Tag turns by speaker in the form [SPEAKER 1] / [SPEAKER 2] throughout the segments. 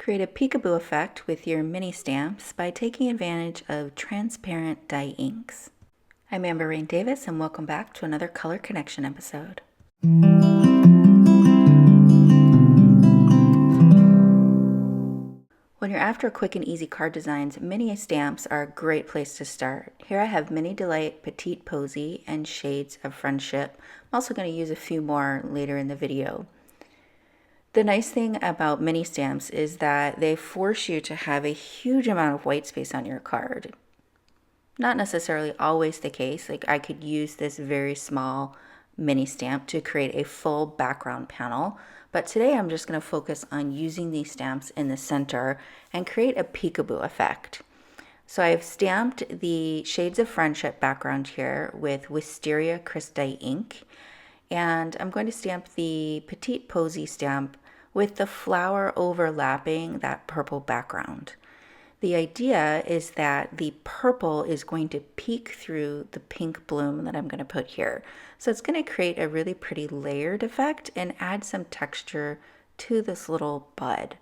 [SPEAKER 1] Create a peekaboo effect with your mini stamps by taking advantage of transparent dye inks. I'm Amber Rain Davis and welcome back to another Color Connection episode. When you're after quick and easy card designs, mini stamps are a great place to start. Here I have Mini Delight, Petite Posy, and Shades of Friendship. I'm also going to use a few more later in the video. The nice thing about mini stamps is that they force you to have a huge amount of white space on your card. Not necessarily always the case. Like I could use this very small mini stamp to create a full background panel, but today I'm just going to focus on using these stamps in the center and create a peekaboo effect. So I've stamped the Shades of Friendship background here with Wisteria Crisp Dye ink, and I'm going to stamp the Petite Posy stamp with the flower overlapping that purple background. The idea is that the purple is going to peek through the pink bloom that I'm going to put here. So it's going to create a really pretty layered effect and add some texture to this little bud.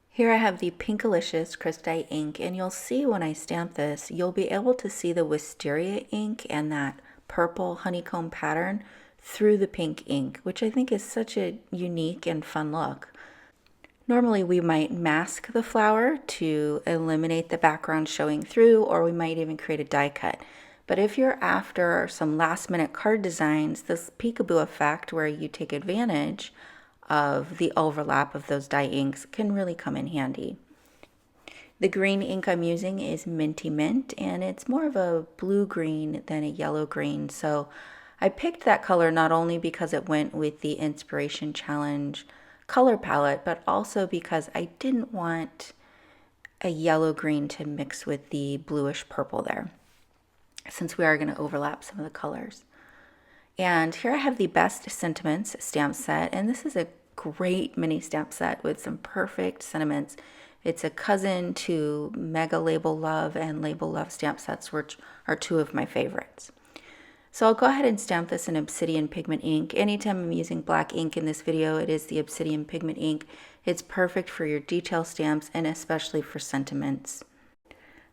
[SPEAKER 1] Here I have the Pinkalicious Crisp Dye ink, and you'll see when I stamp this, you'll be able to see the wisteria ink and that purple honeycomb pattern through the pink ink, which I think is such a unique and fun look. Normally we might mask the flower to eliminate the background showing through, or we might even create a die cut. But if you're after some last minute card designs, this peekaboo effect where you take advantage of the overlap of those dye inks can really come in handy. The green ink I'm using is Minty Mint, and it's more of a blue green than a yellow green. So I picked that color not only because it went with the Inspiration Challenge color palette, but also because I didn't want a yellow green to mix with the bluish purple there, since we are going to overlap some of the colors. And here I have the Best Sentiments stamp set, and this is a great mini stamp set with some perfect sentiments. It's a cousin to Mega Label Love and Label Love stamp sets, which are two of my favorites. So I'll go ahead and stamp this in Obsidian Pigment ink. Anytime I'm using black ink in this video, it is the Obsidian Pigment ink. It's perfect for your detail stamps and especially for sentiments.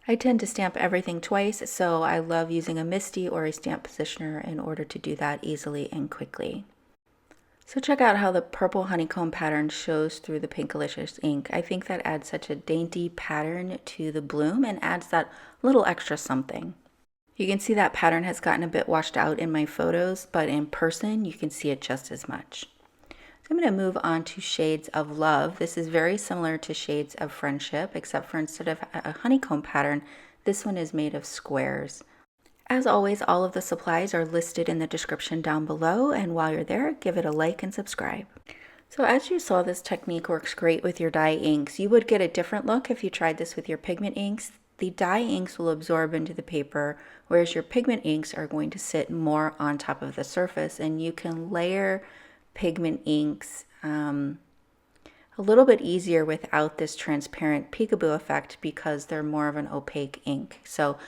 [SPEAKER 1] I tend to stamp everything twice, so I love using a MISTI or a stamp positioner in order to do that easily and quickly. So check out how the purple honeycomb pattern shows through the Pinkalicious ink. I think that adds such a dainty pattern to the bloom and adds that little extra something. You can see that pattern has gotten a bit washed out in my photos, but in person you can see it just as much. So I'm going to move on to Shades of Love. This is very similar to Shades of Friendship, except for instead of a honeycomb pattern, this one is made of squares. As always, all of the supplies are listed in the description down below, and while you're there, give it a like and subscribe. So as you saw, this technique works great with your dye inks. You would get a different look if you tried this with your pigment inks. The dye inks will absorb into the paper, whereas your pigment inks are going to sit more on top of the surface, and you can layer pigment inks a little bit easier without this transparent peekaboo effect because they're more of an opaque ink. So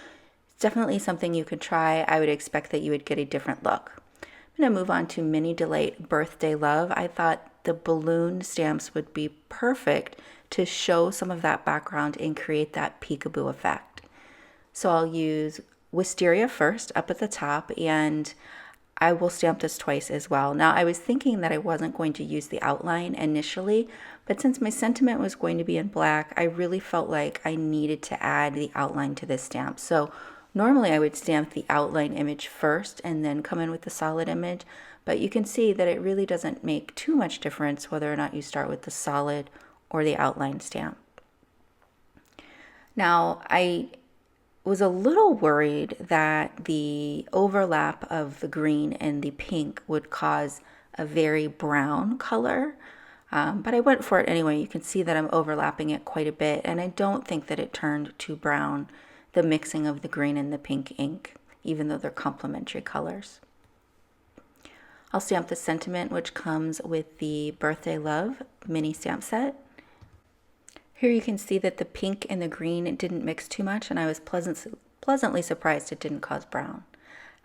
[SPEAKER 1] it's definitely something you could try. I would expect that you would get a different look. I'm going to move on to Mini Delight Birthday Love. I thought the balloon stamps would be perfect to show some of that background and create that peekaboo effect. So I'll use Wisteria first up at the top, and I will stamp this twice as well. Now I was thinking that I wasn't going to use the outline initially, but since my sentiment was going to be in black, I really felt like I needed to add the outline to this stamp. So normally I would stamp the outline image first and then come in with the solid image, but you can see that it really doesn't make too much difference whether or not you start with the solid or the outline stamp. Now, I was a little worried that the overlap of the green and the pink would cause a very brown color, but I went for it anyway. You can see that I'm overlapping it quite a bit, and I don't think that it turned too brown, the mixing of the green and the pink ink, even though they're complementary colors. I'll stamp the sentiment, which comes with the Birthday Love mini stamp set. Here you can see that the pink and the green didn't mix too much, and I was pleasantly surprised it didn't cause brown.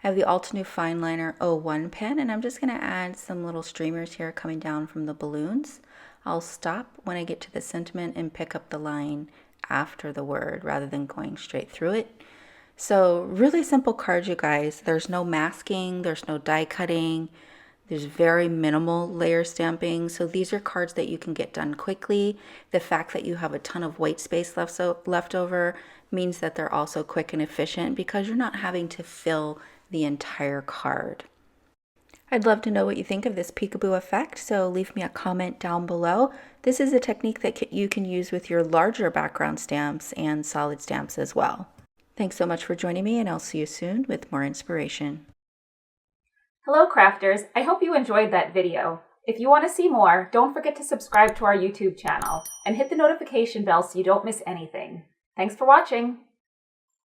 [SPEAKER 1] I have the Altenew Fine Liner 01 pen, and I'm just going to add some little streamers here coming down from the balloons. I'll stop when I get to the sentiment and pick up the line after the word rather than going straight through it. So really simple card, you guys. There's no masking, there's no die cutting, there's very minimal layer stamping. So these are cards that you can get done quickly. The fact that you have a ton of white space left over means that they're also quick and efficient because you're not having to fill the entire card. I'd love to know what you think of this peekaboo effect, so leave me a comment down below. This is a technique that you can use with your larger background stamps and solid stamps as well. Thanks so much for joining me, and I'll see you soon with more inspiration.
[SPEAKER 2] Hello crafters, I hope you enjoyed that video. If you want to see more, don't forget to subscribe to our YouTube channel and hit the notification bell so you don't miss anything. Thanks for watching!